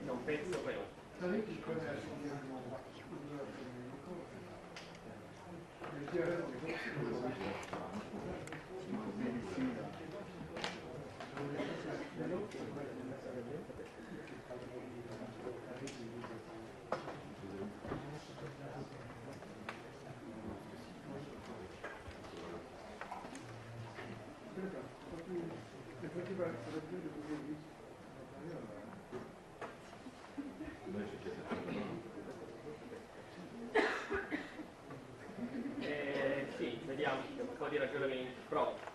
un pezzo quello. Sì, vediamo un po' di ragionamenti. Prova.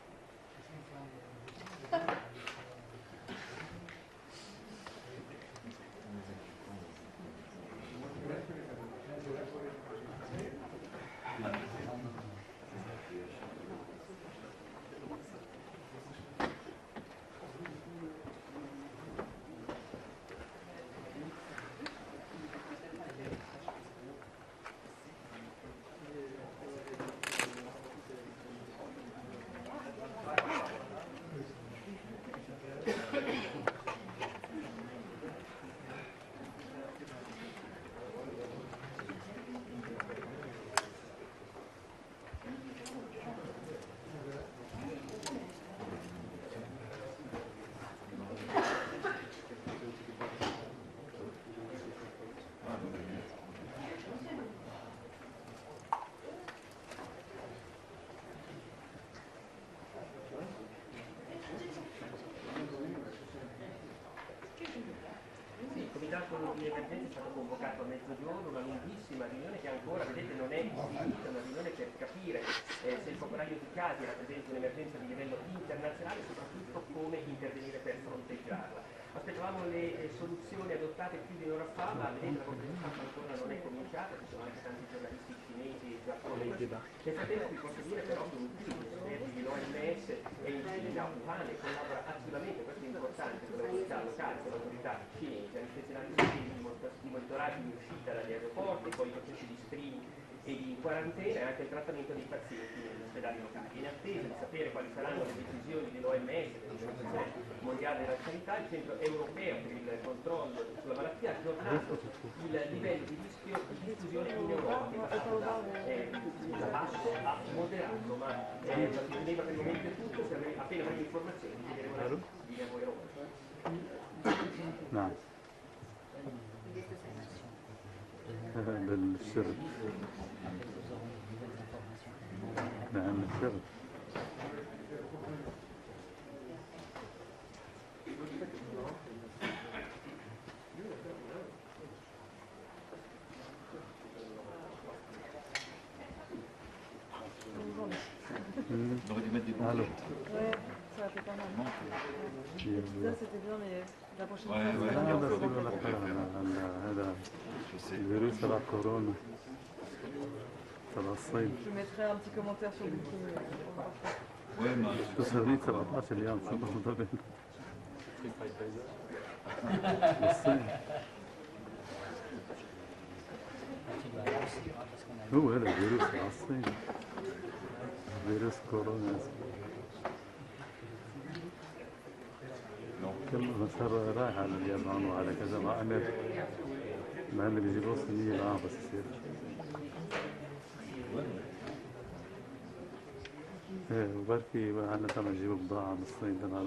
Il comitato di emergenza è stato convocato a mezzogiorno, una lunghissima riunione che ancora, vedete, non è finita, una riunione per capire se il focolaio di casi rappresenta un'emergenza di livello internazionale e soprattutto come intervenire per fronteggiarla. Aspettavamo le soluzioni adottate più di un'ora fa, ma vedete la conferenza stampa ancora non è cominciata, ci sono anche tanti giornalisti cinesi e giapponesi. Nel frattempo vi posso dire però che un team di esperti dell'OMS è in Cina, a Wuhan, e collabora attivamente, questo è importante, con le autorità locali, con le autorità cinesi, hanno ispezionato i sistemi di monitoraggio in uscita dagli aeroporti, poi i processi di screening e di quarantena e anche il trattamento dei pazienti negli ospedali locali. In attesa di sapere quali saranno le decisioni dell'OMS, dell'Organizzazione Mondiale della Sanità, il Centro Europeo per il Controllo sulla Malattia ha aggiornato il livello di rischio di diffusione in Europa, che è passato da basso a moderato, ma teneva per il momento tutto, se appena avremo informazioni vi diremo Europa. نعم بالسر نعم السر On aurait dû mettre des bons. Allô. Ouais, ça a fait pas mal. Ça c'était bien, mais la prochaine fois. Ouais, لا on بس peut يقول لك هذا Je sais. الفيروس تبع كورونا تبع الصين Je mettrai un petit commentaire sur Booking. Ouais, mais تصير 17 ايام شو بده الصين هو هذا الفيروس تبع الصين فيروس كورونا كل مسار رايح على اليابان وعلى كذا مع امريكا مع اللي بيجيبوا صينية معاه بس يصير ايه وبركي احنا تبع نجيب بضاعة من الصين تبع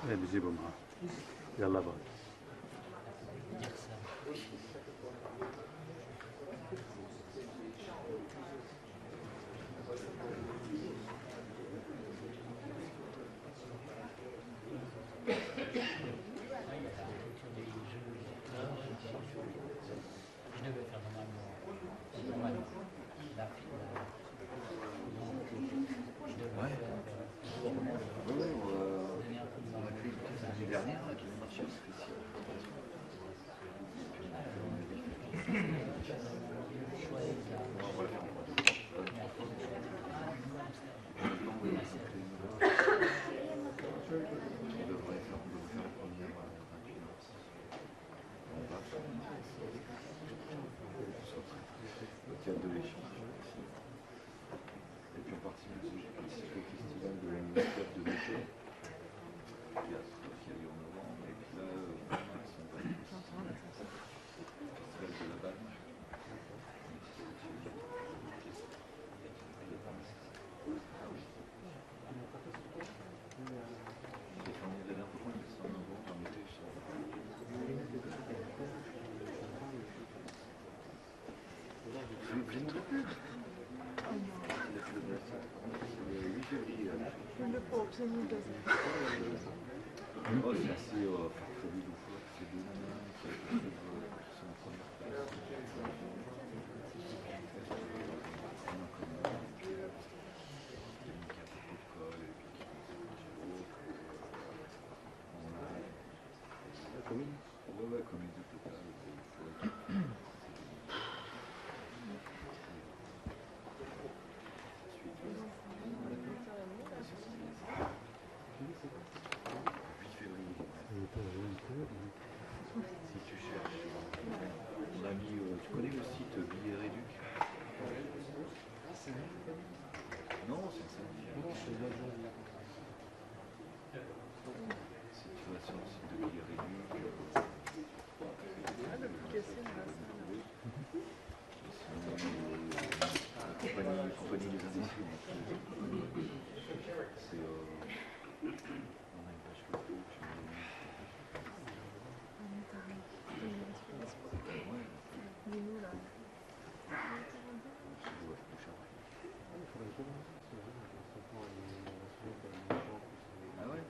$1 ايه بيجيبوا معاه يلا بقى Le pauvre, c'est nous deux. Oh, c'est assez farfelu de fois, c'est deux nanas qui sont en première place. Ouais, comme il dit total. Si tu cherches, on a mis, tu connais le site Billet Réduc? Non, c'est ça. Si tu vas sur le site de Billet Réduc, compagnie des indécis. C'est on a une page Facebook. Ah ouais?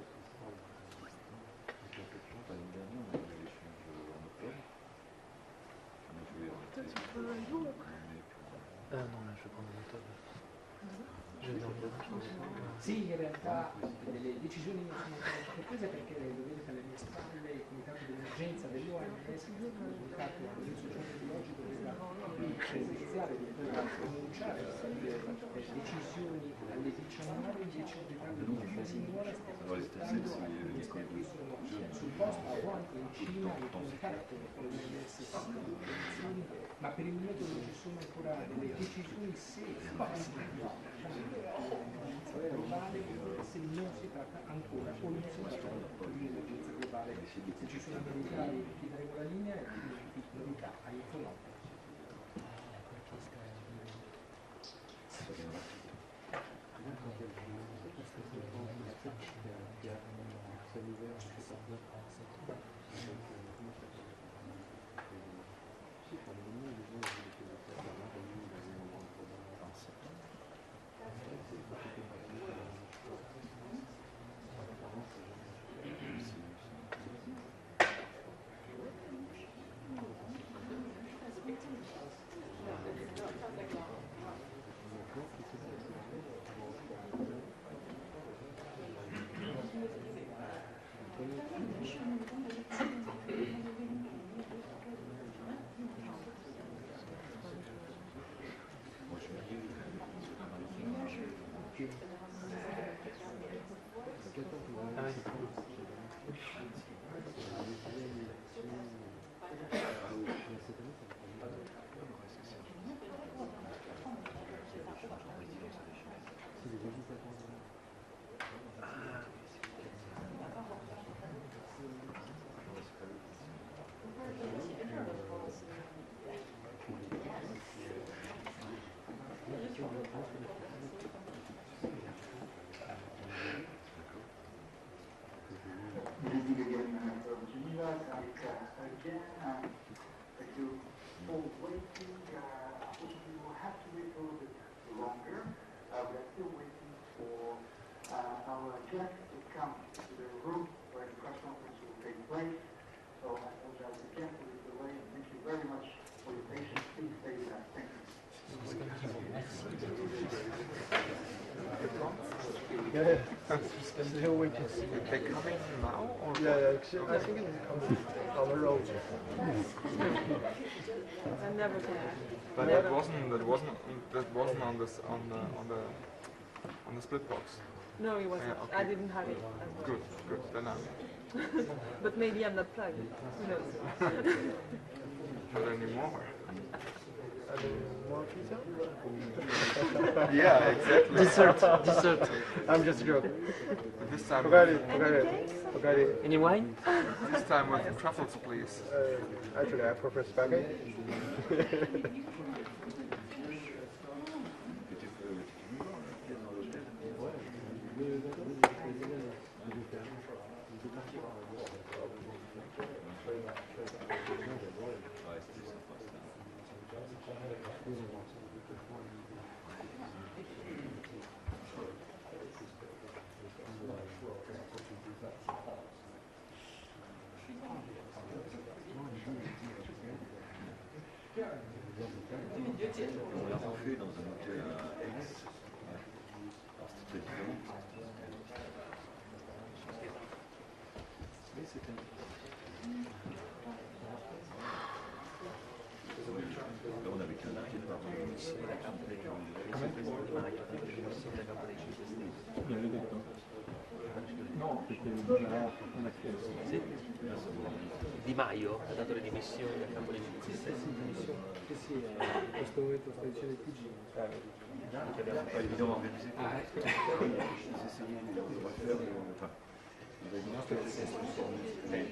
L'année dernière, on a eu l'échange en octobre. On a joué en non, là je vais prendre un octobre. Je vais dormir. Sì, in realtà le decisioni sono state prese perché le vedete alle mie spalle il comitato di emergenza dell'OMS che è stato comunicato al sociale biologico doveva presenziare, doveva pronunciare le decisioni alle 19 invece ho detto che la signora sta aspettando gli esperti sono sul posto a volte in Cina a comunicare con l'OMS ma per il momento non ci sono ancora delle decisioni se globale se non si tratta ancora o non si tratta di un'emergenza globale. Se ci sono novità chiederemo la linea e novità a Infonote. They're coming now? Or yeah, I think it's on the road. I never can. But Never. that wasn't on this on the split box. No, it wasn't. Yeah, okay. I didn't have it as well. Good. Then I'm But maybe I'm not plugged. Who knows? not anymore. More pizza? Yeah, exactly. Dessert. I'm just joking. This time, Pagari. Any wine? this time with truffles, please. Actually, I prefer spaghetti. On l'a refait dans un hôtel à Aix. Alors c'était très différent. Mais c'était là, on avait qu'un pied par Di Maio ha dato le dimissioni al capo dei ministri. Sì, in questo momento sta dicendo il cugino. pas évident à organiser. J'ai essayé de refaire, enfin, on va dire que c'est avec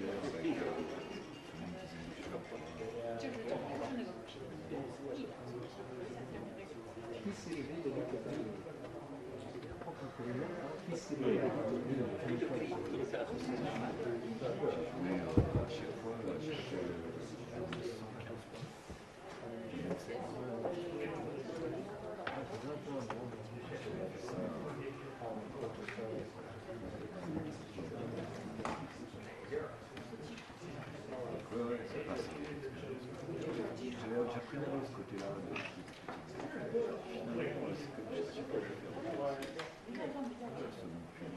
j'ai appris à voir ce côté-là. Finalement, c'est comme je sais pas faire. Selon le public.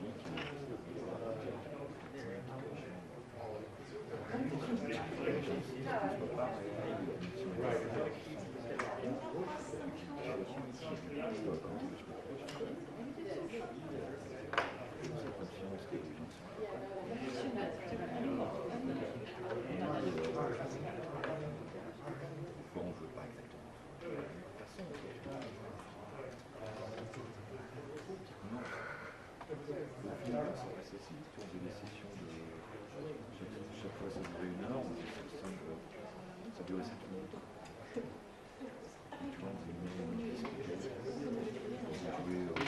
Chaque fois ça durait 1 heure, ça durait 7 minutes. Tu vois, on jouait dans une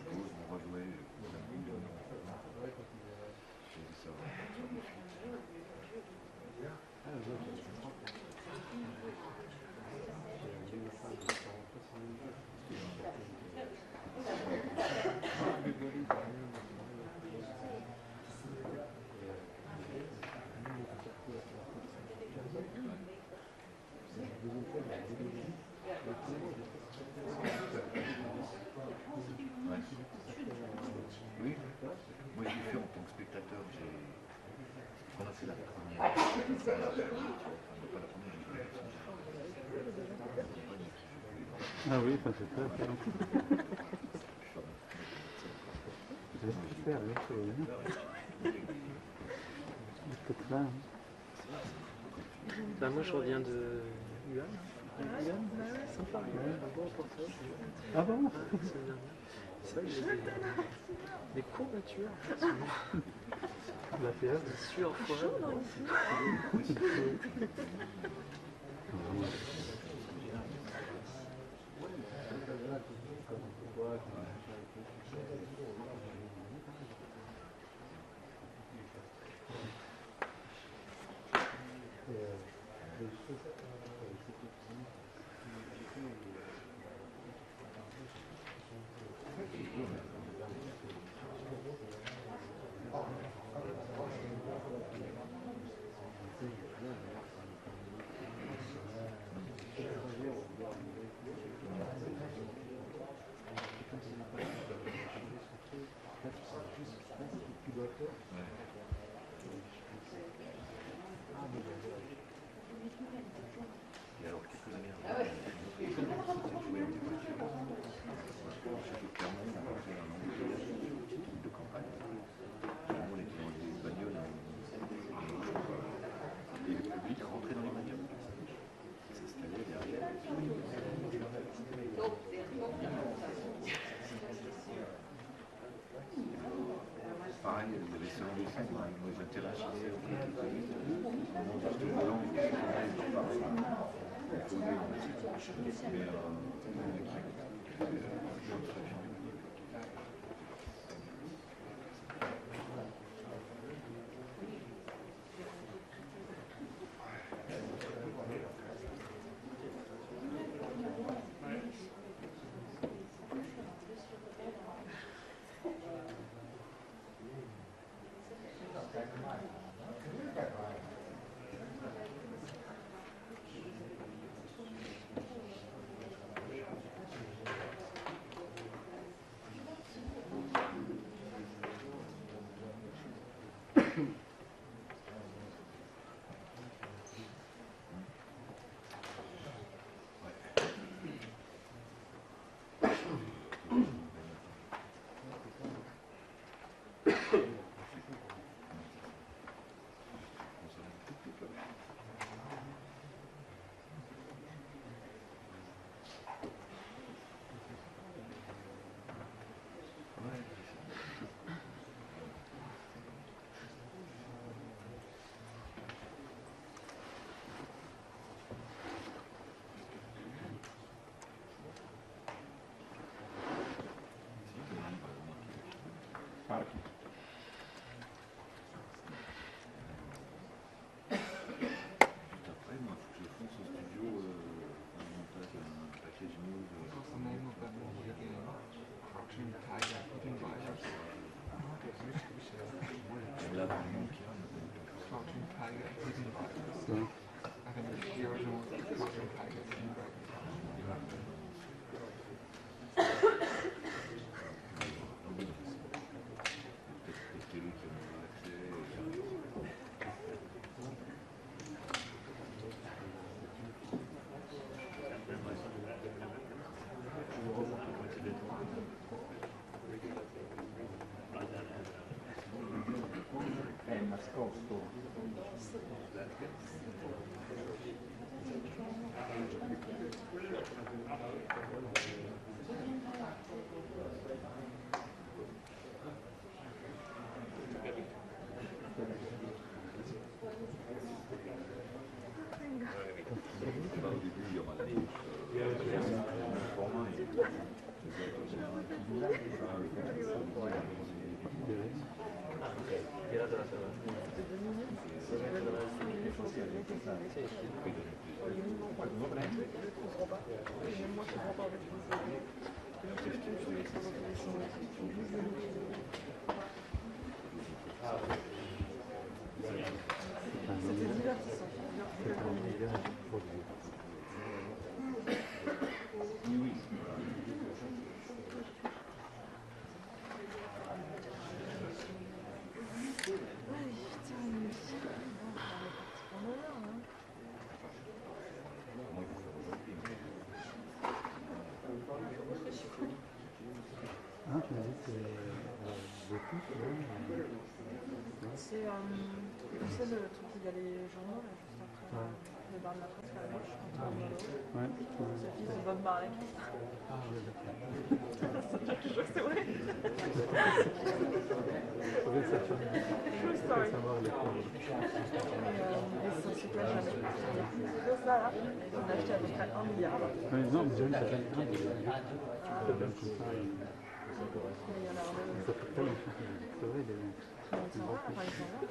pause, on rejouait, je faisais ça. Oui, moi je l'ai fait en tant que spectateur. On a fait la première. Pas la première. Ah oui, ça c'est ça. J'espère, peut-être là. Bah, moi je reviens de Yuan. Sympa. Ah bon? C'est vrai que j'ai des courbatures. La fièvre. Des sueurs froides. nos interagir, justement, Ah, tu m'as dit que c'est tu sais le truc où il y a les journaux là, juste après le bar de la presse à gauche, entre le ouais. c'est fils de Bob Marley. Ah, oui, d'accord. C'est vrai. True story. Et ça se plaît jamais. C'est ça là, on a acheté à peu près 1 milliard. Oui, non, mais John, ça fait un peu. Il y en a un autre. Ça fait tellement. C'est vrai, il est. Ils s'en va, enfin ils s'en vont.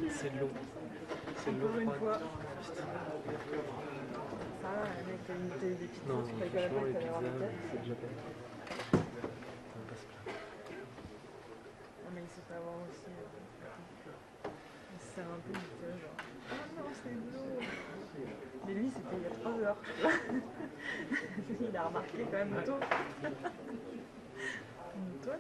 C'est l'eau. C'est l'eau Encore une fois. froide. Ça, le mec, t'as une des petites Non, choses, tu payes pas la franchement, les peine, t'as l'air pizzas, en c'est déjà pas. Ça va pas se plaindre. Non, mais il sait pas avoir aussi. Il se sert un peu, il était genre. Ah non, c'est de l'eau. Mais lui, c'était il y a 3 heures. a remarqué quand même tôt. Une toile.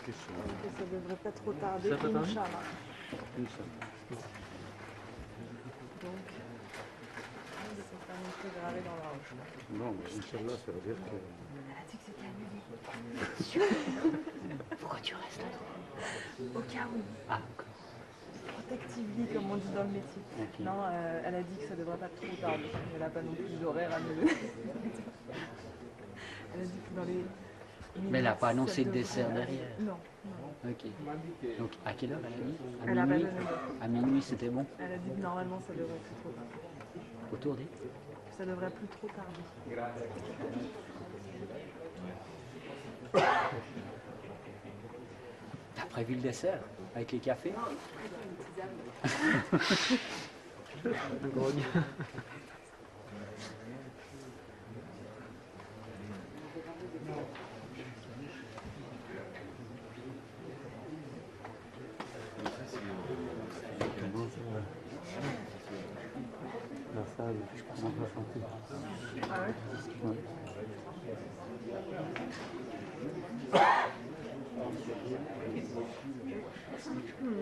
Que ça devrait pas trop tarder, Inch'Allah. Donc, c'est pas non plus gravé dans la roche. Non, mais Inch'Allah, ça veut dire que... Elle a dit que c'était annulé. Pourquoi tu restes là? Au cas où. Ah, protectively, comme on dit dans le métier. Okay. Non, elle a dit que ça devrait pas trop tarder. Elle n'a pas non plus d'horaire annulé. Elle a dit que dans les... Mais elle n'a pas annoncé de dessert derrière. Non. Ok. Donc à quelle heure elle a dit? Elle a minuit. À minuit, c'était bon? Elle a dit que normalement ça devrait plus trop tarder. Autour des? Ça devrait plus trop tarder. T'as prévu le dessert? Avec les cafés? Un grogne. La salle, je pense qu'on va sentir. Ah ouais? Ouais.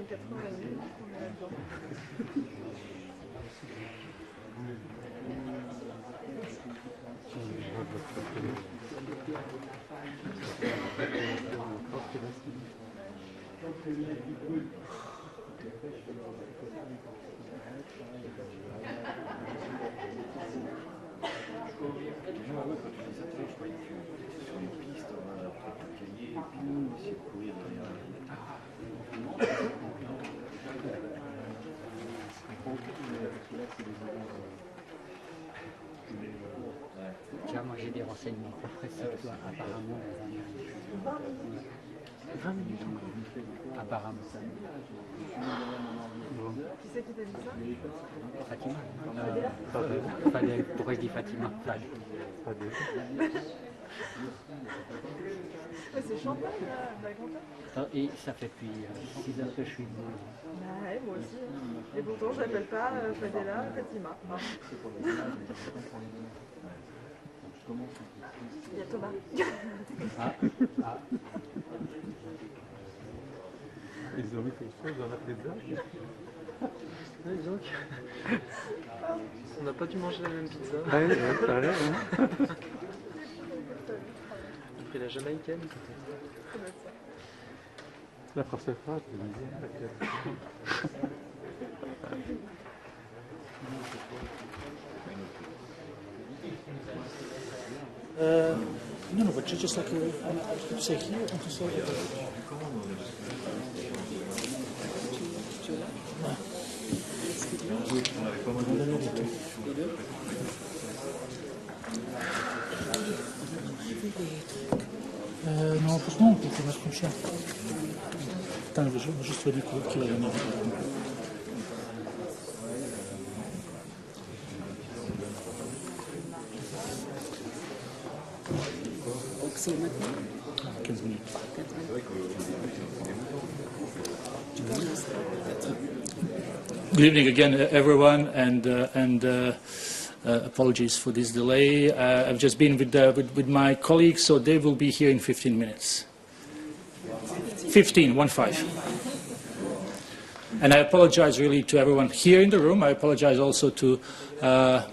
80 minutes, on est là-dedans. Tiens, moi j'ai des renseignements plus précis que toi, apparemment. 20 minutes encore. Apparemment. Qui c'est qui t'a dit ça? Fatima. Fadel. Pourquoi je dis Fatima? Fadel. C'est champagne là, bah content. Et ça fait depuis 6 heures que je suis debout. Bah ouais, moi aussi. Et pourtant je l'appelle pas Fadela, Fatima. Non. Il y a Thomas. Ah, ah. Ils ont mis quelque chose dans la pizza. Ouais, disons que... On n'a pas dû manger la même pizza. Ah oui, pareil. Hein. J'ai pris la jamaïcaine. La force frappe, je me dis. No, no, but just like say here and to say. Non, franchement, on peut mettre comme ça. Attends, je vais juste dire qu'il va venir. C'est maintenant 15 minutes. Good evening again, everyone, and apologies for this delay. I've just been with my colleagues, so they will be here in 15 minutes. 15, 1-5. And I apologize really to everyone here in the room. I apologize also to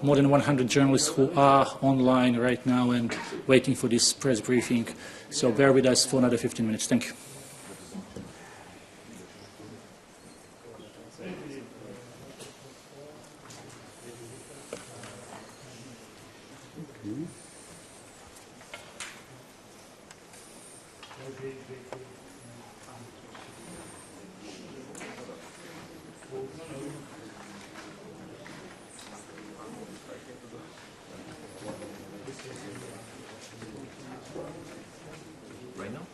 more than 100 journalists who are online right now and waiting for this press briefing. So bear with us for another 15 minutes. Thank you. Right now?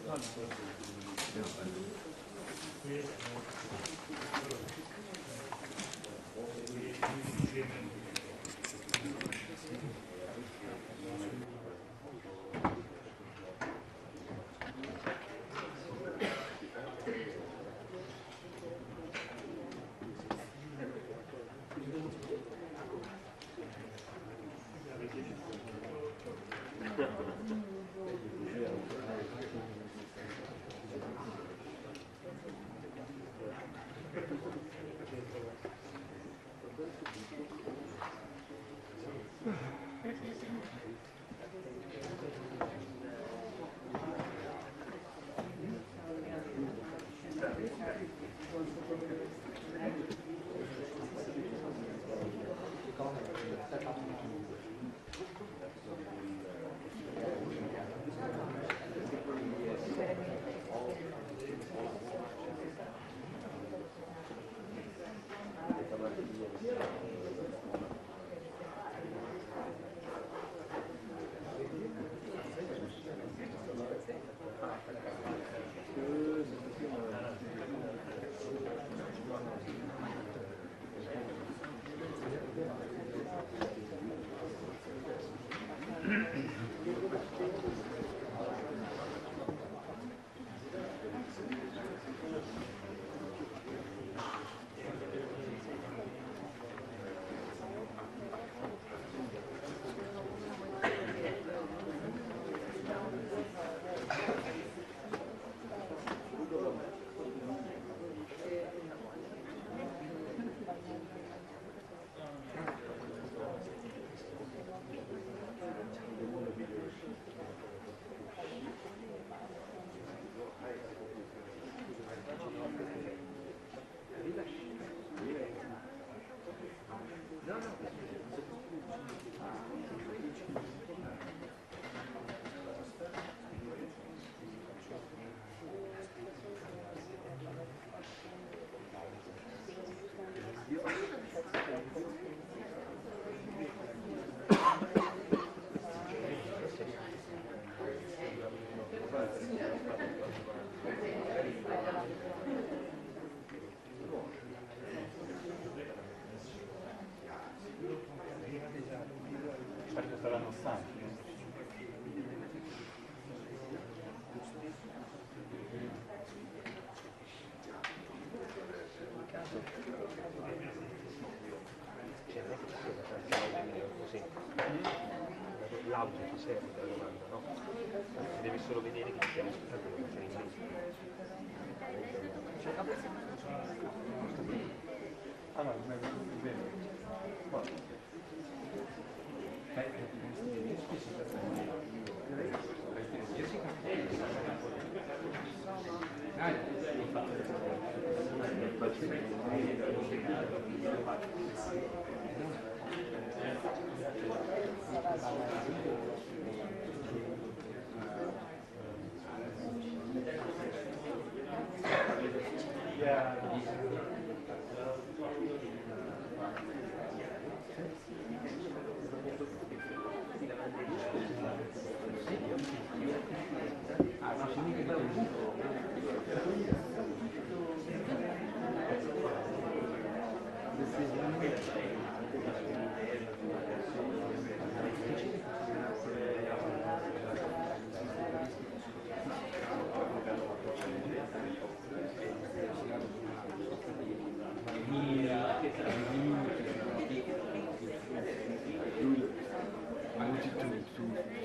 causa ti serve della domanda, no? Devi solo vedere che ti sia rispettato la funzione in mente. Allora, bene.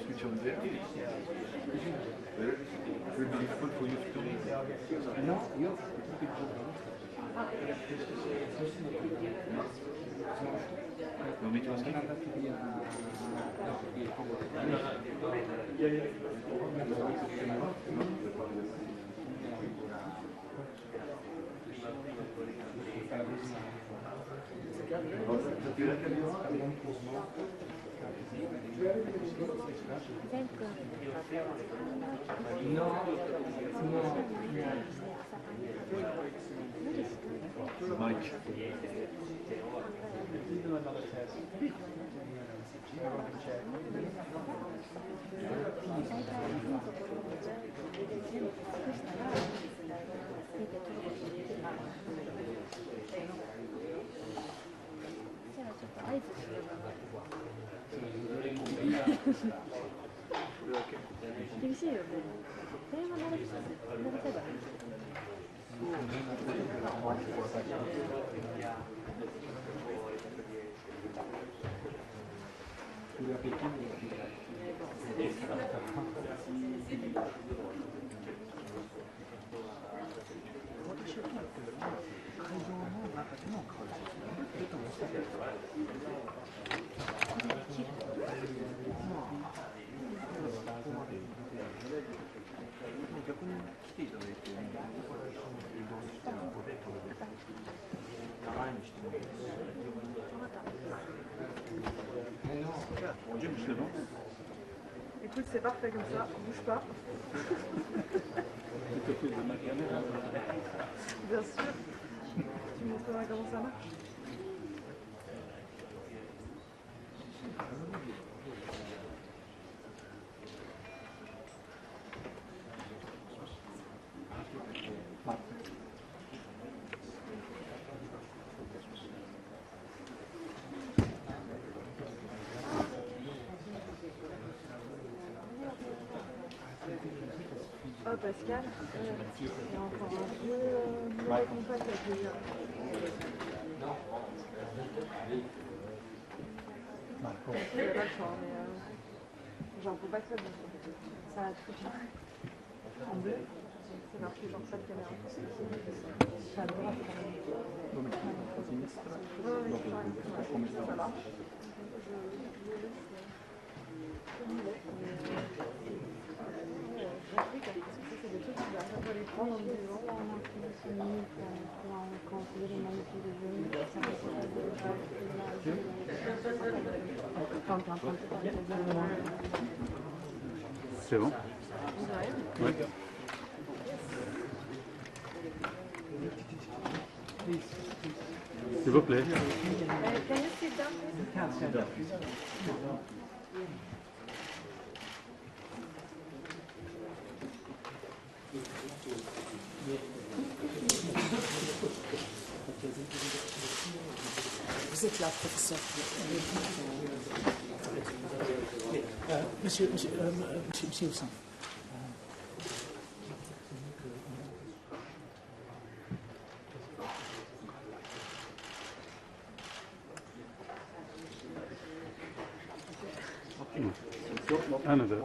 Switch on there. Will be difficult for you to do. No, io Non mi trovo schifo. Mike. Devi sì, devi mandare non te Écoute, c'est parfait comme ça, bouge pas. Bien sûr. Tu montreras comment ça marche. Oh Pascal, il y a encore un peu de contact avec les gens. Il n'y a pas le choix, mais j'en peux pas que ça bouge. Ça a tout fait. En bleu, c'est marqué genre pas de caméra. J'adore ça. marche. C'est des trucs qui doivent à chaque fois les prendre en me disant quand on faisait les magnifiques de jeunes, ça C'est bon? Oui. S'il vous plaît. Can you sit down, please? Vous êtes là, professeur. Monsieur Hussin. أنا ده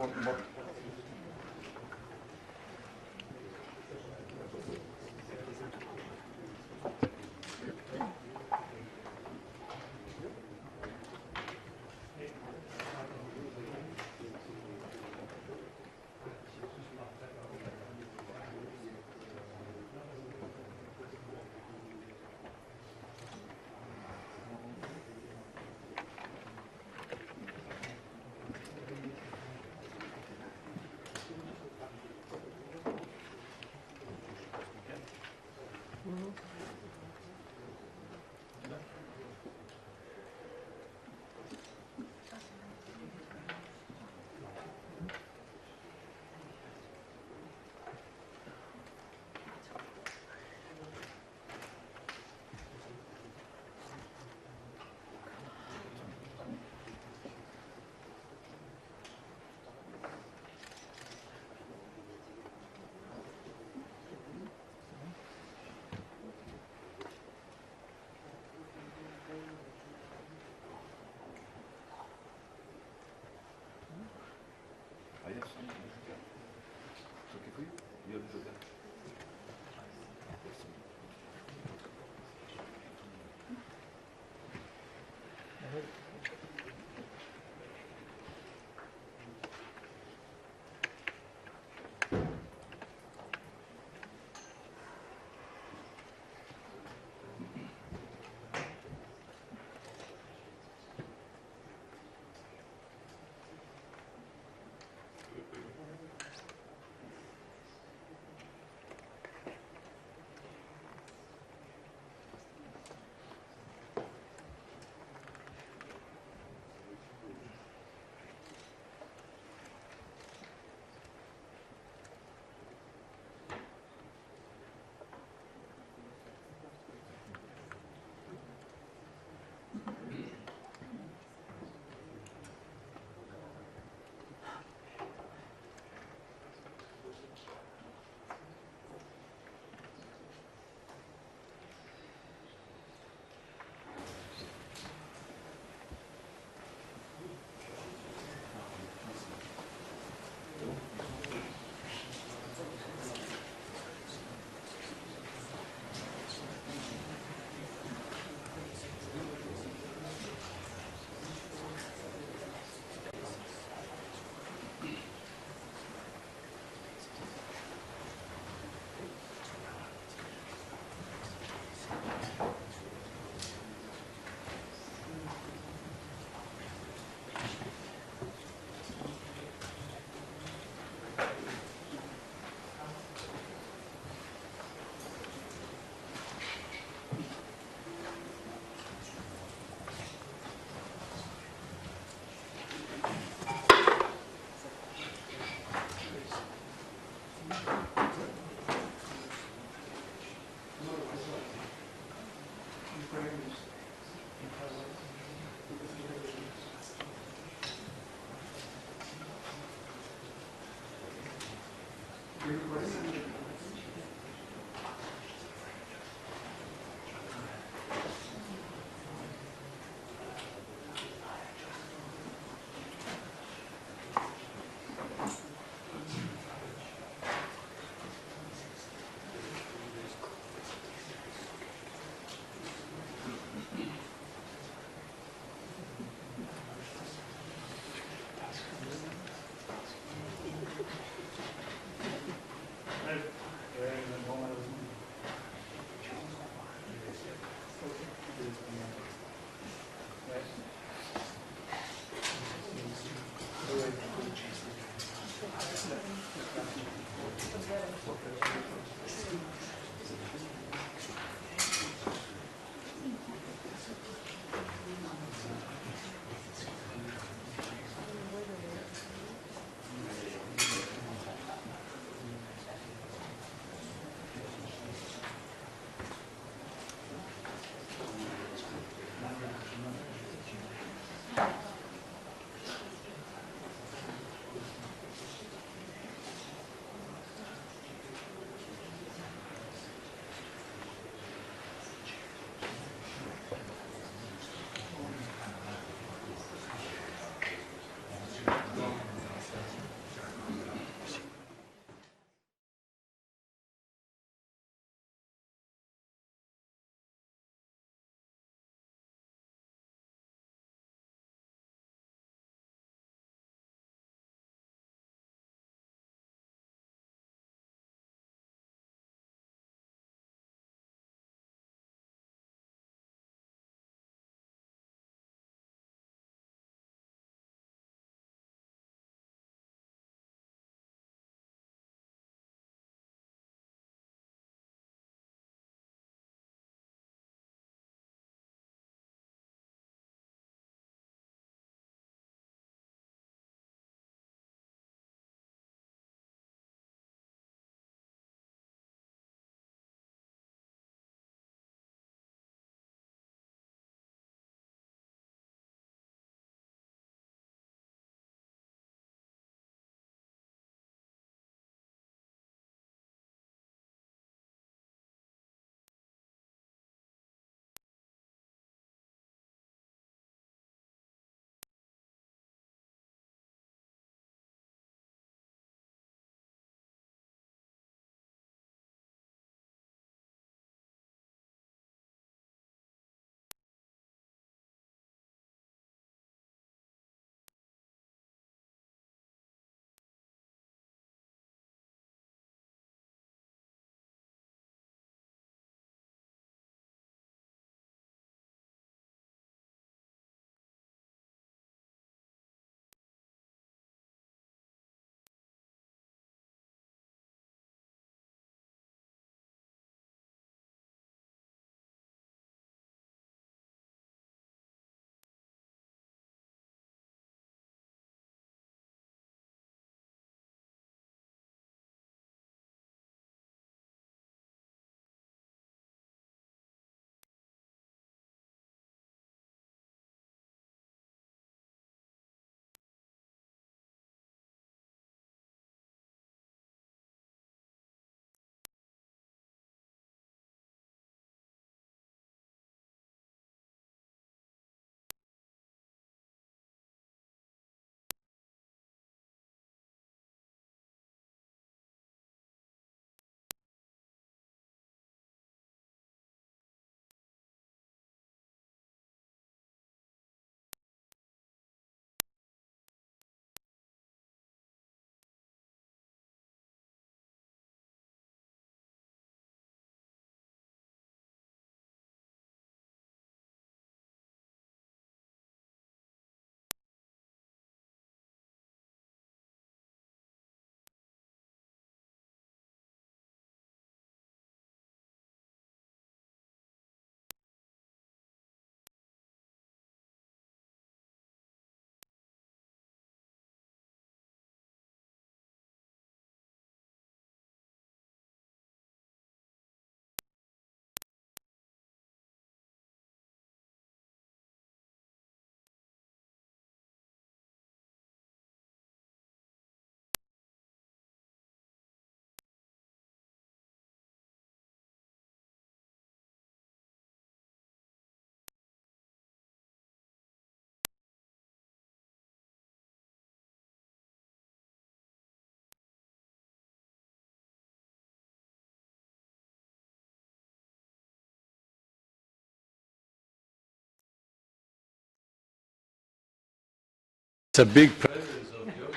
It's a big presence of Germans.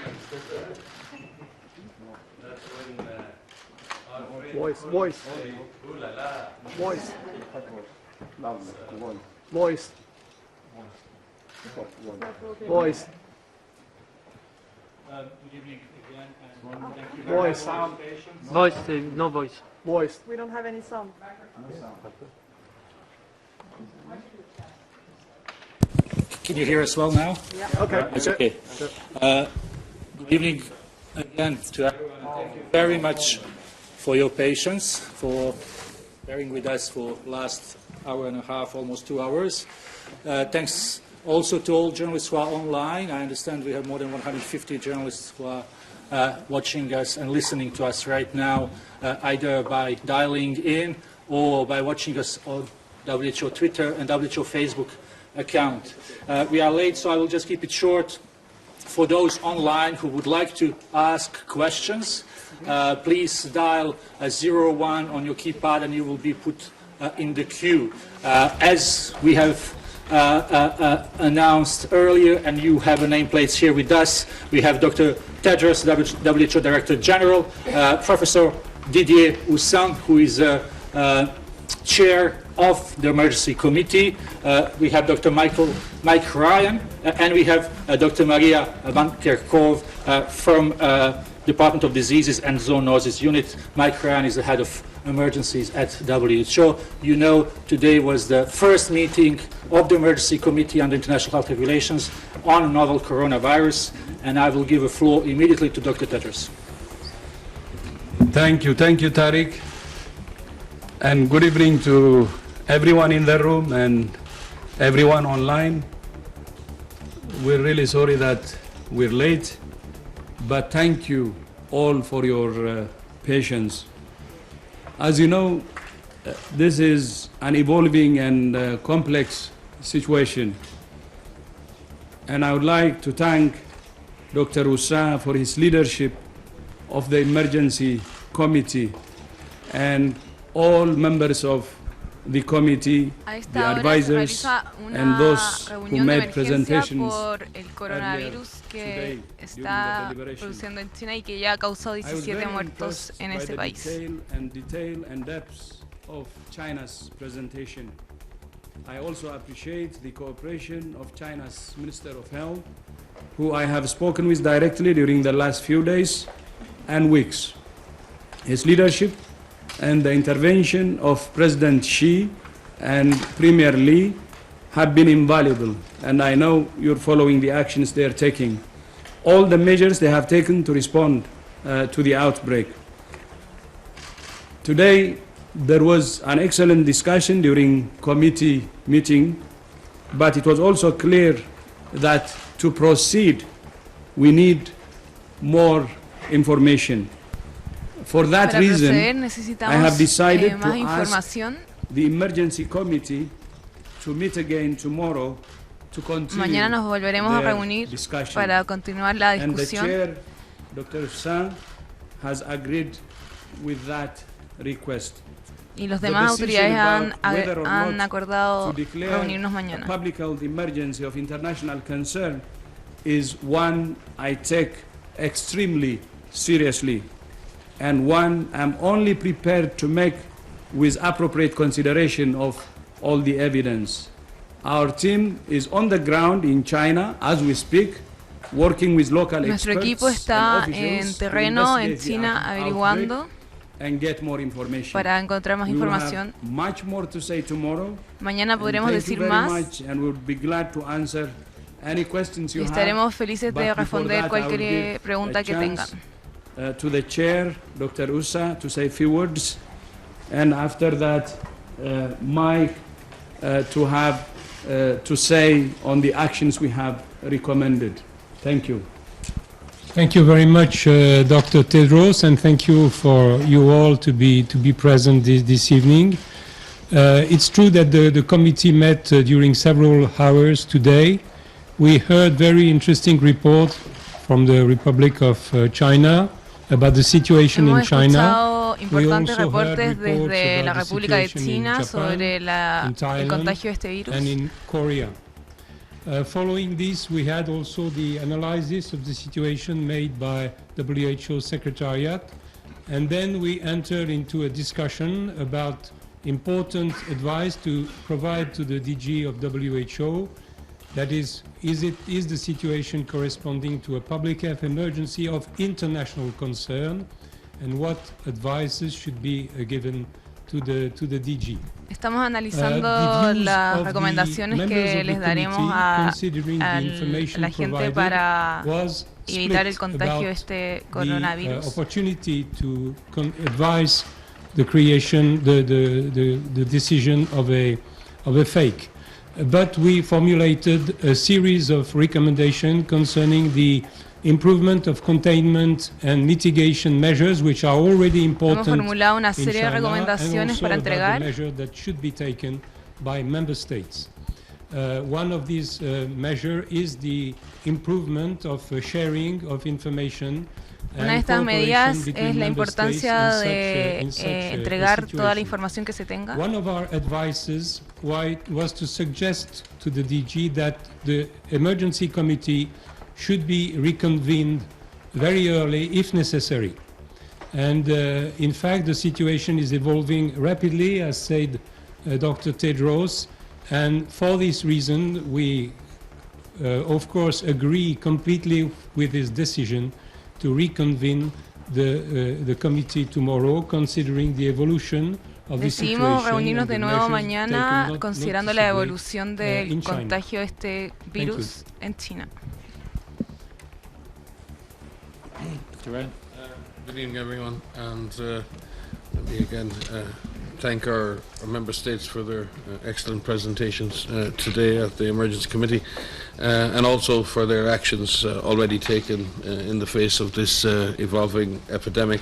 That's when our friend Voice. say, "Ooh la la." Voice. Voice. Voice. Good evening again, and thank you Voice. for your patience. Voice. No voice. Voice. We don't have any sound. Can you hear us well now? Okay. It's okay. Good evening again to everyone. Thank you very much for your patience, for bearing with us for last hour and a half, almost 2 hours. Thanks also to all journalists who are online. I understand we have more than 150 journalists who are watching us and listening to us right now, either by dialing in or by watching us on WHO Twitter and WHO Facebook account. We are late, so I will just keep it short. For those online who would like to ask questions, please dial 01 on your keypad and you will be put in the queue. As we have announced earlier, and you have a nameplate here with us, we have Dr. Tedros, WHO Director General, Professor Didier Houssin, who is Chair of the Emergency Committee. We have Dr. Mike Ryan, and we have Dr. Maria Van Kerkhove from Department of Diseases and Zoonosis Unit. Mike Ryan is the head of emergencies at WHO. You know, today was the first meeting of the Emergency Committee on International Health Regulations on novel coronavirus, and I will give the floor immediately to Dr. Tedros. Thank you, Tariq. And good evening to everyone in the room and everyone online. We're really sorry that we're late, but thank you all for your patience. As you know, this is an evolving and complex situation. And I would like to thank Dr. Houssin for his leadership of the Emergency Committee and all members of the committee, the advisors, and those who made presentations por el coronavirus que está produciendo en China y que ya ha causado 17 muertos en ese país. Detail and depth of China's presentation. I also appreciate the cooperation of China's Minister of Health, who I have spoken with directly during the last few days and weeks. His leadership and the intervention of President Xi and Premier Li have been invaluable, and I know you're following the actions they are taking. All the measures they have taken to respond to the outbreak. Today, there was an excellent discussion during committee meeting, but it was also clear that to proceed, we need more information. For that reason, I have decided to ask the Emergency Committee to meet again tomorrow to continue Mañana nos volveremos a reunir para continuar la discusión. And the chair, Dr. Houssin, has agreed with that request. Y los demás autoridades han acordado reunirnos mañana. Public health emergency of international concern is one I take extremely seriously, and one I'm only prepared to make with appropriate consideration of all the evidence. Our team is on the ground in China as we speak, working with local Nuestro experts equipo está and en officials terreno to en investigate China the averiguando outbreak and get more information. para encontrar más We will información. have much more to say tomorrow. Mañana podremos And decir thank you very más much, and we'll be glad to answer any questions y you have. estaremos felices But de before responder that, I will cualquier give pregunta a que tengan. chance, to the chair, Dr. Houssin, to say a few words, and after that, Mike to have to say on the actions we have recommended. Thank you. Thank you very much, Dr. Tedros, and thank you for you all to be present this evening. It's true that the committee met during several hours today. We heard very interesting report from the Republic of China about the situation in China. Importantes reportes desde la República de China sobre el contagio de este virus. And in Korea. Following this, we had also the analysis of the situation made by WHO Secretariat, and then we entered into a discussion about important advice to provide to the DG of WHO. That is the situation corresponding to a public health emergency of international concern, and what advices should be given to the DG. Estamos analizando las recomendaciones que les daremos a la gente para evitar el contagio de este coronavirus. Opportunity to advise the creation, the decision of a fake. But we formulated a series of recommendations concerning the improvement of containment and mitigation measures, which are already important Hemos formulado una serie in China, de recomendaciones and also para about entregar. the measures that should be taken by member states. One of these measures is the improvement of sharing of information. Una de estas medidas es la importancia de entregar toda la información que se tenga. One of our advices was to suggest to the DG that the emergency committee should be reconvened very early if necessary. And in fact, the situation is evolving rapidly, as said Dr. Tedros, and for this reason, we of course agree completely with his decision to reconvene the committee tomorrow, considering the evolution of the situation. Decidimos reunirnos de nuevo mañana considerando la evolución del contagio de este virus en China. Good evening, everyone, and let me again thank our member states for their excellent presentations today at the Emergency Committee, and also for their actions already taken in the face of this evolving epidemic.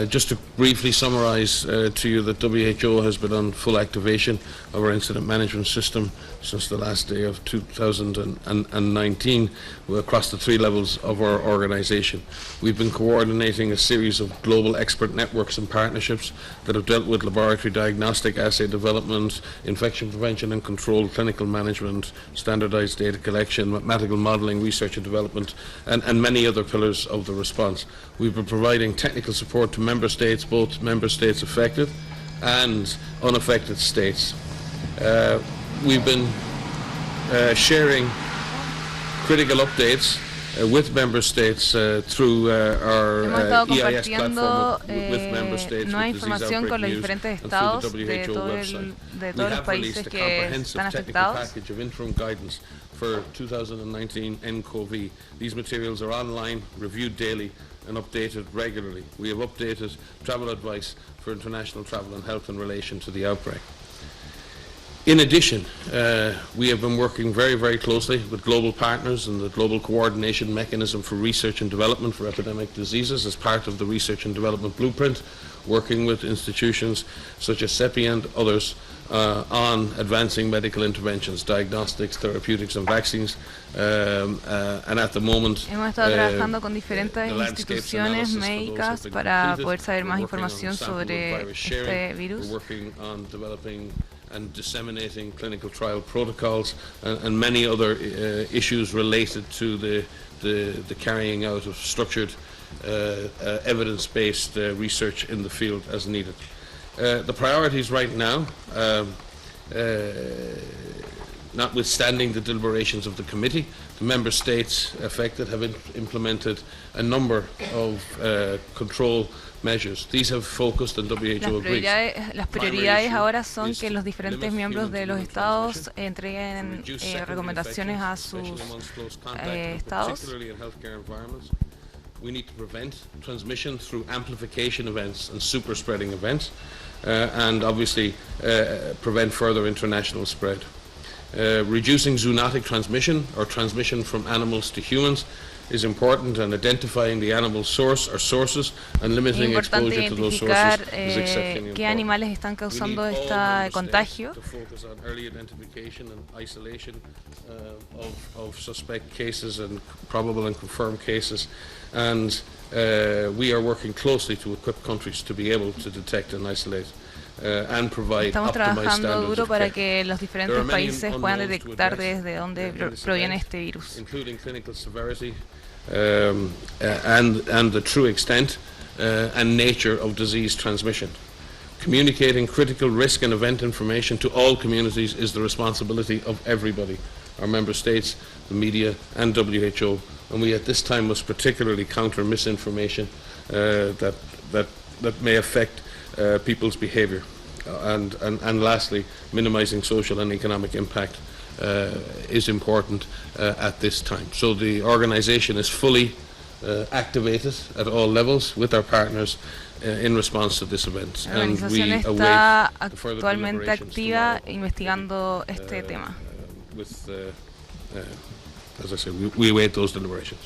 Just to briefly summarise to you that WHO has been on full activation of our incident management system since the last day of 2019 across the 3 levels of our organisation. We've been coordinating a series of global expert networks and partnerships that have dealt with laboratory diagnostic, assay development, infection prevention and control, clinical management, standardised data collection, mathematical modelling, research and development, and many other pillars of the response. We've been providing technical support to member states, both member states affected and unaffected states. We've been sharing critical updates with member states through our EIS platform with member states, nueva with disease información con los outbreak diferentes news, and through estados the WHO de website. todos los países que están afectados. Package of interim guidance for 2019 nCoV. These materials are online, reviewed daily, and updated regularly. We have updated travel advice for international travel and health in relation to the outbreak. In addition, we have been working very, very closely with global partners and the Global Coordination Mechanism for Research and Development for Epidemic Diseases as part of the Research and Development Blueprint, working with institutions such as CEPI and others on advancing medical interventions, diagnostics, therapeutics and vaccines. And at the moment, hemos estado trabajando con diferentes instituciones médicas para poder saber más información sobre este virus. We're working on developing and disseminating clinical trial protocols and many other issues related to the carrying out of structured evidence-based research in the field as needed. The priorities right now, notwithstanding the deliberations of the committee, the member states affected have implemented a number of control measures. These have focused on WHO agrees. Las prioridades ahora son que los diferentes miembros de los estados entreguen recomendaciones a sus estados. We need to prevent transmission through amplification events and super spreading events, and obviously prevent further international spread. Reducing zoonotic transmission or transmission from animals to humans is important, and identifying the animal source or sources and limiting exposure to those sources is exceptionally qué animales están causando este contagio. To focus on early identification and isolation of suspect cases and probable and confirmed cases, and we are working closely to equip countries to be able to detect and isolate. and provide Estamos optimized trabajando standards duro of para care. que los There diferentes are many países puedan unknowns to detectar address desde dónde in this proviene event, este virus. including clinical severity and the true extent and nature of disease transmission. Communicating critical risk and event information to all communities is the responsibility of everybody, our member states, the media and WHO, and we at this time must particularly counter misinformation that may affect people's behaviour. And lastly, minimising social and economic impact is important at this time. So the organisation is fully activated at all levels with our partners in response to this event. La organización está actualmente activa investigando este tema. As I said, we await those deliberations.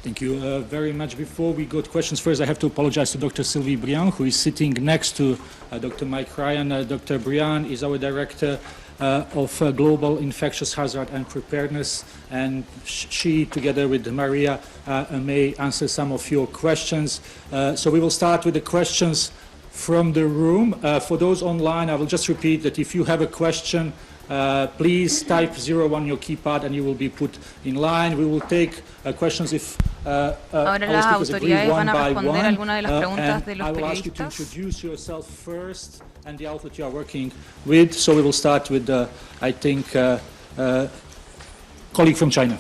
Thank you very much. Before we go to questions, first I have to apologize to Dr. Sylvie Briand, who is sitting next to Dr. Mike Ryan. Dr. Briand is our Director of Global Infectious Hazard and Preparedness, and she, together with Maria, may answer some of your questions. So we will start with the questions from the room. For those online, I will just repeat that if you have a question, please type 01 on your keypad and you will be put in line. We will take questions if Ahora las autoridades van a responder algunas de las preguntas de los I will ask you to periodistas. introduce yourself first and the outlet you are working with. So we will start with, I think, colleague from China.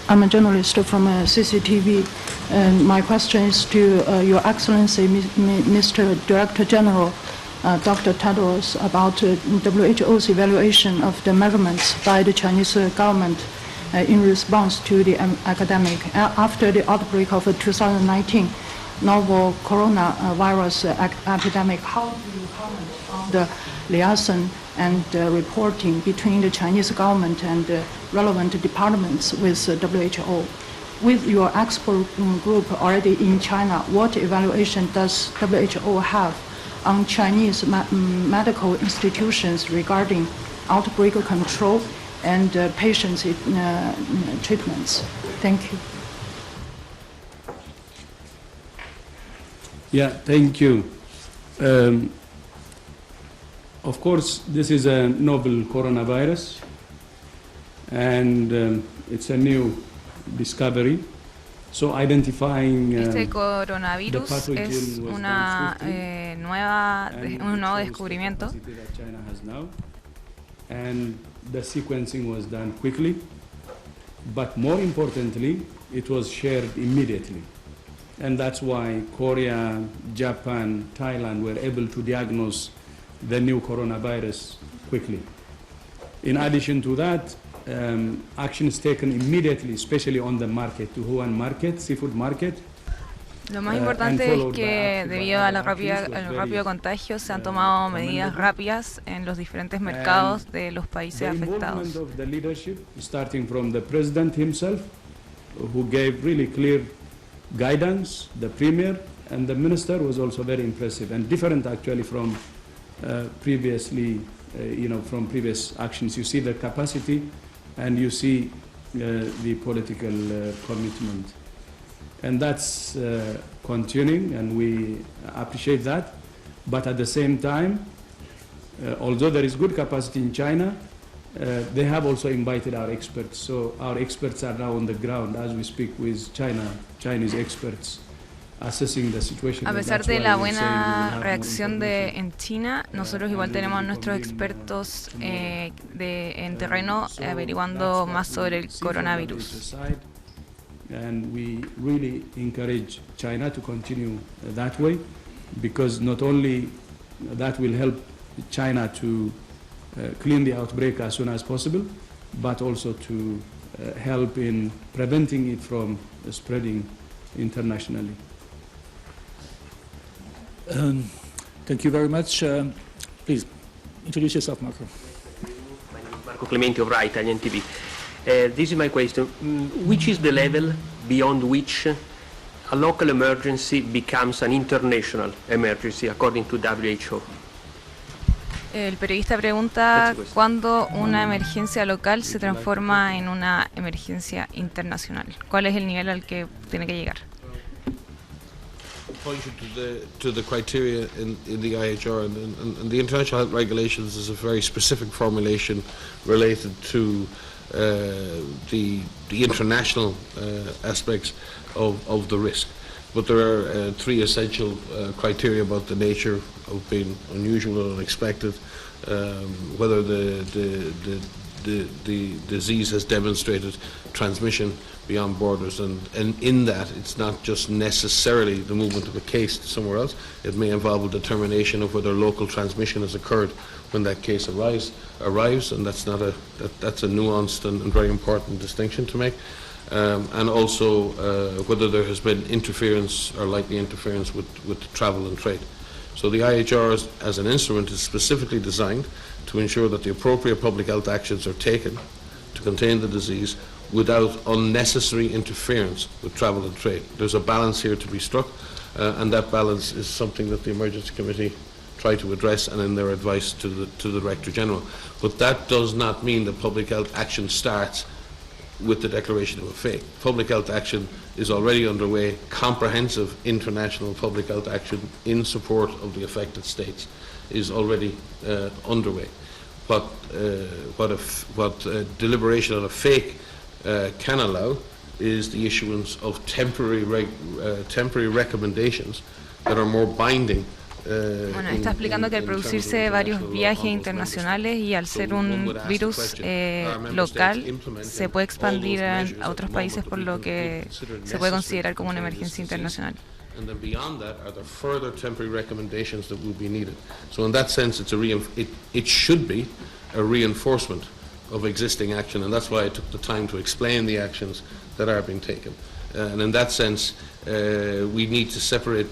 I'm a journalist from CCTV, and my question is to Your Excellency, Mr. Director General, Dr. Tedros, about WHO's evaluation of the measurements by the Chinese government in response to the epidemic. After the outbreak of 2019 novel coronavirus epidemic, how do you comment on the liaison and reporting between the Chinese government and relevant departments with WHO? With your expert group already in China, what evaluation does WHO have on Chinese medical institutions regarding outbreak control and patients' treatments? Thank you. Yeah, thank you. Of course, this is a novel coronavirus, and it's a new discovery. So identifying Este coronavirus es un nuevo descubrimiento. And the sequencing was done quickly, but more importantly, it was shared immediately. And that's why Korea, Japan, Thailand were able to diagnose the new coronavirus quickly. In addition to that, actions taken immediately, especially on the market, to Wuhan market, seafood market. Lo más importante es que debido al rápido contagio se han tomado medidas rápidas en los diferentes mercados de los países afectados. The leadership, starting from the president himself, who gave really clear guidance, the premier and the minister was also very impressive and different actually from previously, from previous actions. You see the capacity and you see the political commitment. And that's continuing, and we appreciate that. But at the same time, although there is good capacity in China, they have also invited our experts. So our experts are now on the ground as we speak with Chinese experts, assessing the situation. A pesar de la buena reacción en China, nosotros igual tenemos a nuestros expertos en terreno averiguando más sobre el coronavirus. And we really encourage China to continue that way, because not only that will help China to clean the outbreak as soon as possible, but also to help in preventing it from spreading internationally. Thank you very much. Please, introduce yourself, Marco. My name is Marco Clementi of RAI Italian TV. This is my question. Which is the level beyond which a local emergency becomes an international emergency according to WHO? El periodista pregunta cuándo una emergencia local se transforma en una emergencia internacional. ¿Cuál es el nivel al que tiene que llegar? Pointed to the criteria in the IHR, and the international health regulations is a very specific formulation related to the international aspects of the risk. But there are three essential criteria about the nature of being unusual or unexpected, whether the disease has demonstrated transmission beyond borders, and in that it's not just necessarily the movement of a case to somewhere else. It may involve a determination of whether local transmission has occurred when that case arrives, and that's a nuanced and very important distinction to make. And also whether there has been interference or likely interference with travel and trade. So the IHR as an instrument is specifically designed to ensure that the appropriate public health actions are taken to contain the disease without unnecessary interference with travel and trade. There's a balance here to be struck, and that balance is something that the Emergency Committee try to address and in their advice to the Director General. But that does not mean that public health action starts with the declaration of a fake. Public health action is already underway, comprehensive international public health action in support of the affected states is already underway. What deliberation on a fake can allow is the issuance of temporary recommendations that are more binding. Bueno, está explicando que al producirse varios viajes internacionales y al ser un virus local, se puede expandir a otros países, por lo que se puede considerar como una emergencia internacional. And then beyond that are the further temporary recommendations that will be needed. So in that sense, it should be a reinforcement of existing action, and that's why I took the time to explain the actions that are being taken. And in that sense, we need to separate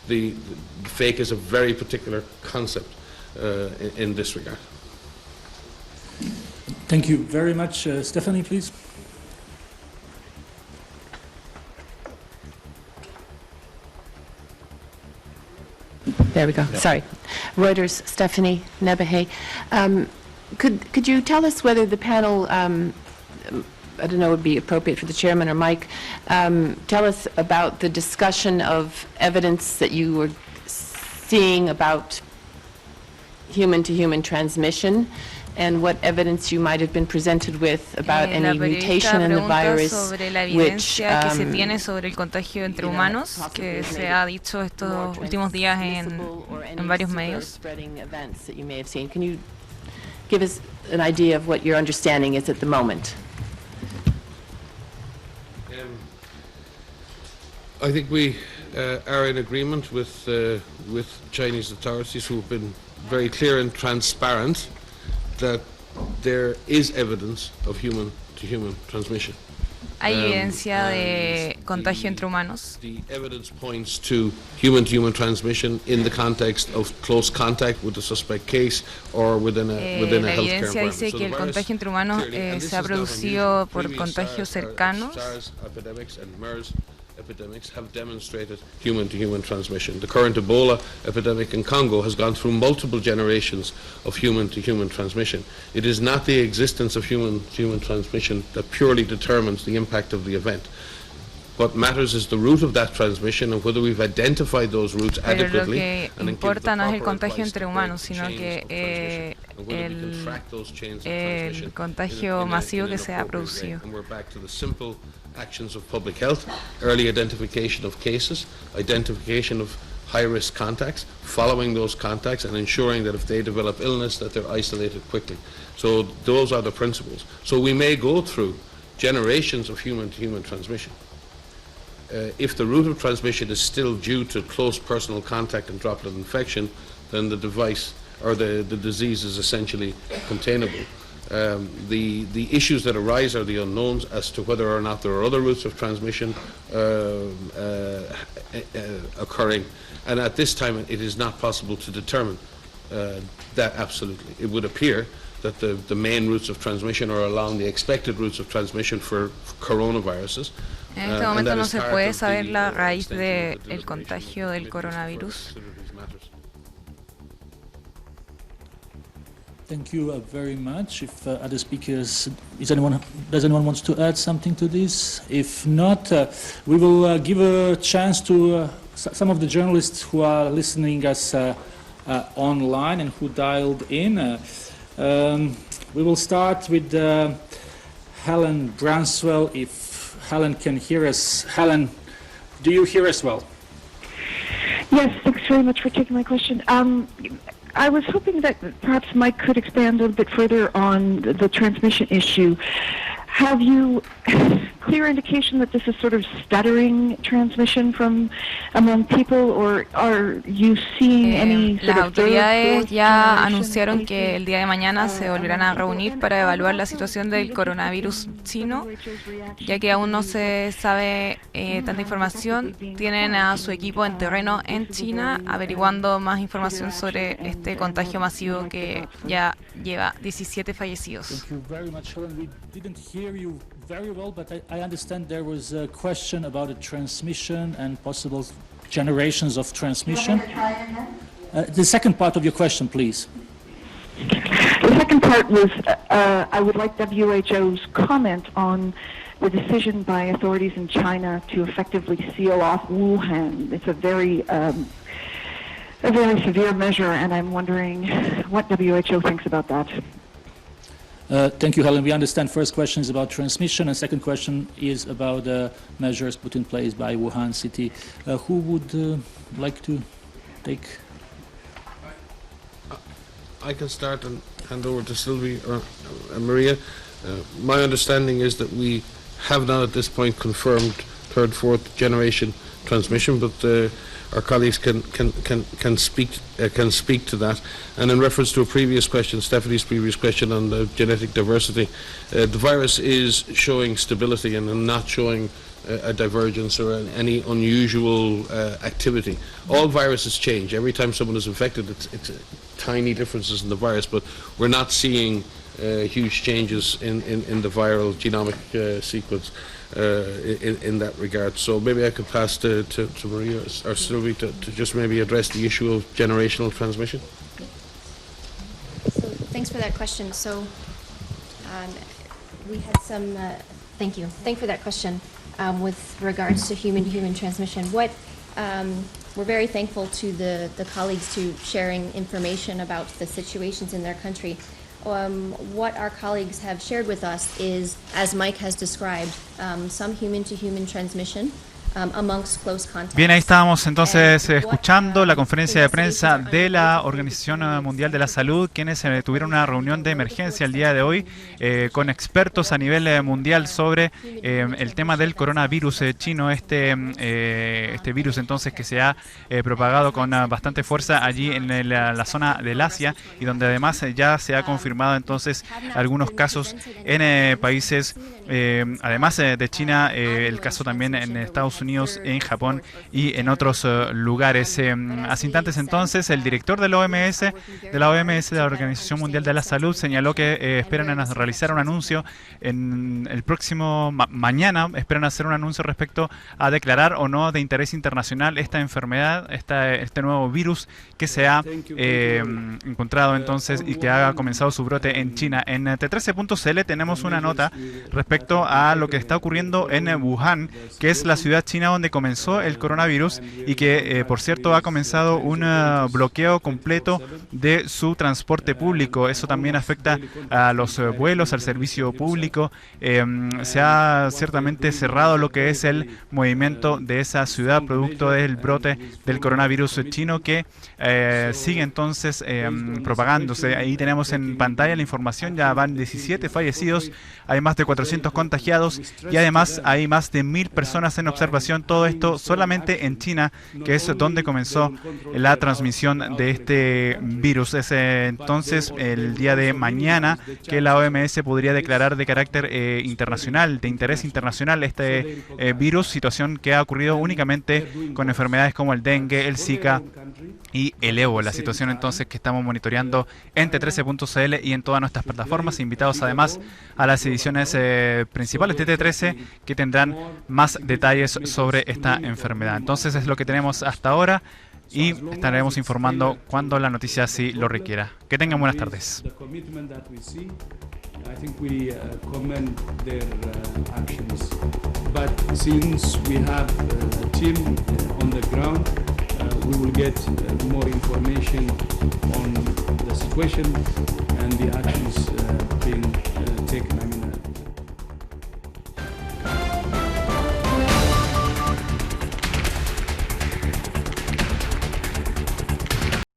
the fake is a very particular concept in this regard. Thank you very much. Stephanie, please. There we go. Sorry. Reuters, Stephanie Nebehe. Could you tell us whether the panel, I don't know, would be appropriate for the chairman or Mike, tell us about the discussion of evidence that you were seeing about human-to-human transmission, and what evidence you might have been presented with about any mutation in the virus, sobre la evidencia que se tiene sobre el contagio entre humanos, que se ha dicho estos últimos días en varios medios. Can you give us an idea of what your understanding is at the moment? I think we are in agreement with Chinese authorities, who have been very clear and transparent that there is evidence of human-to-human transmission. Hay evidencia de contagio entre humanos. The evidence points to human-to-human transmission in the context of close contact with the suspect case or within a healthcare environment. La evidencia dice que el contagio entre humanos se ha producido por contagios cercanos. SARS epidemics and MERS epidemics have demonstrated human-to-human transmission. The current Ebola epidemic in Congo has gone through multiple generations of human-to-human transmission. It is not the existence of human-to-human transmission that purely determines the impact of the event. What matters is the route of that transmission and whether we've identified those routes adequately. Pero lo que importa no es el contagio entre humanos, sino que el contagio masivo que se ha producido. Actions of public health, early identification of cases, identification of high-risk contacts, following those contacts and ensuring that if they develop illness that they're isolated quickly. So those are the principles. So we may go through generations of human-to-human transmission. If the route of transmission is still due to close personal contact and droplet infection, then the device or the disease is essentially containable. The issues that arise are the unknowns as to whether or not there are other routes of transmission occurring, and at this time it is not possible to determine that absolutely. It would appear that the main routes of transmission are along the expected routes of transmission for coronaviruses. En este momento no se puede saber la raíz del contagio del coronavirus. Thank you very much. If other speakers, does anyone wants to add something to this? If not, we will give a chance to some of the journalists who are listening us online and who dialed in. We will start with Helen Branswell. If Helen can hear us. Helen, do you hear us well? Yes, thanks very much for taking my question. I was hoping that perhaps Mike could expand a little bit further on the transmission issue. Have you clear indication that this is sort of stuttering transmission from among people, or are you seeing any Las autoridades ya anunciaron que el día de mañana se volverán a reunir para evaluar la situación del coronavirus chino, ya que aún no se sabe tanta información. Tienen a su equipo en terreno en China averiguando más información sobre este contagio masivo que ya lleva 17 fallecidos. Thank you very much, Helen. We didn't hear you very well, but I understand there was a question about the transmission and possible generations of transmission. The second part of your question, please. The second part was I would like WHO's comment on the decision by authorities in China to effectively seal off Wuhan. It's a very severe measure, and I'm wondering what WHO thinks about that. Thank you, Helen. We understand first question is about transmission, and second question is about measures put in place by Wuhan city. Who would like to take? I can start and hand over to Sylvie or Maria. My understanding is that we have not at this point confirmed third, fourth generation transmission, but our colleagues can speak to that. And in reference to a previous question, Stephanie's previous question on the genetic diversity, the virus is showing stability and not showing a divergence or any unusual activity. All viruses change. Every time someone is infected, it's tiny differences in the virus, but we're not seeing huge changes in the viral genomic sequence. In that regard. So maybe I could pass to Maria or Sylvie to just maybe address the issue of generational transmission. So thanks for that question. So we had some, thank you for that question with regards to human-to-human transmission. What we're very thankful to the colleagues to sharing information about the situations in their country. What our colleagues have shared with us is, as Mike has described, some human-to-human transmission amongst close contacts. Bien, ahí estábamos entonces escuchando la conferencia de prensa de la Organización Mundial de la Salud, quienes tuvieron una reunión de emergencia el día de hoy con expertos a nivel mundial sobre el tema del coronavirus chino, este virus entonces que se ha propagado con bastante fuerza allí en la zona del Asia, y donde además ya se ha confirmado entonces algunos casos en países, además de China, el caso también en Estados Unidos, en Japón y en otros lugares. Hace instantes entonces el director de la OMS, de la Organización Mundial de la Salud, señaló que esperan realizar un anuncio en el próximo mañana, esperan hacer un anuncio respecto a declarar o no de interés internacional esta enfermedad, este nuevo virus que se ha encontrado entonces y que ha comenzado su brote en China. En T13.cl tenemos una nota respecto a lo que está ocurriendo en Wuhan, que es la ciudad china donde comenzó el coronavirus y que, por cierto, ha comenzado un bloqueo completo de su transporte público. Eso también afecta a los vuelos, al servicio público. Se ha ciertamente cerrado lo que es el movimiento de esa ciudad producto del brote del coronavirus chino que sigue entonces propagándose. Ahí tenemos en pantalla la información, ya van 17 fallecidos, hay más de 400 contagiados y además hay más de 1000 personas en observación. Todo esto solamente en China, que es donde comenzó la transmisión de este virus. Es entonces el día de mañana que la OMS podría declarar de carácter internacional, de interés internacional, este virus, situación que ha ocurrido únicamente con enfermedades como el dengue, el Zika y el ébola. La situación entonces que estamos monitoreando en T13.cl y en todas nuestras plataformas, invitados además a las ediciones principales de T13 que tendrán más detalles sobre esta enfermedad. Entonces es lo que tenemos hasta ahora. y estaremos informando cuando la noticia así lo requiera. Que tengan buenas tardes. I think we commend their actions. But since we have a team on the ground, we will get more information on the situation and the actions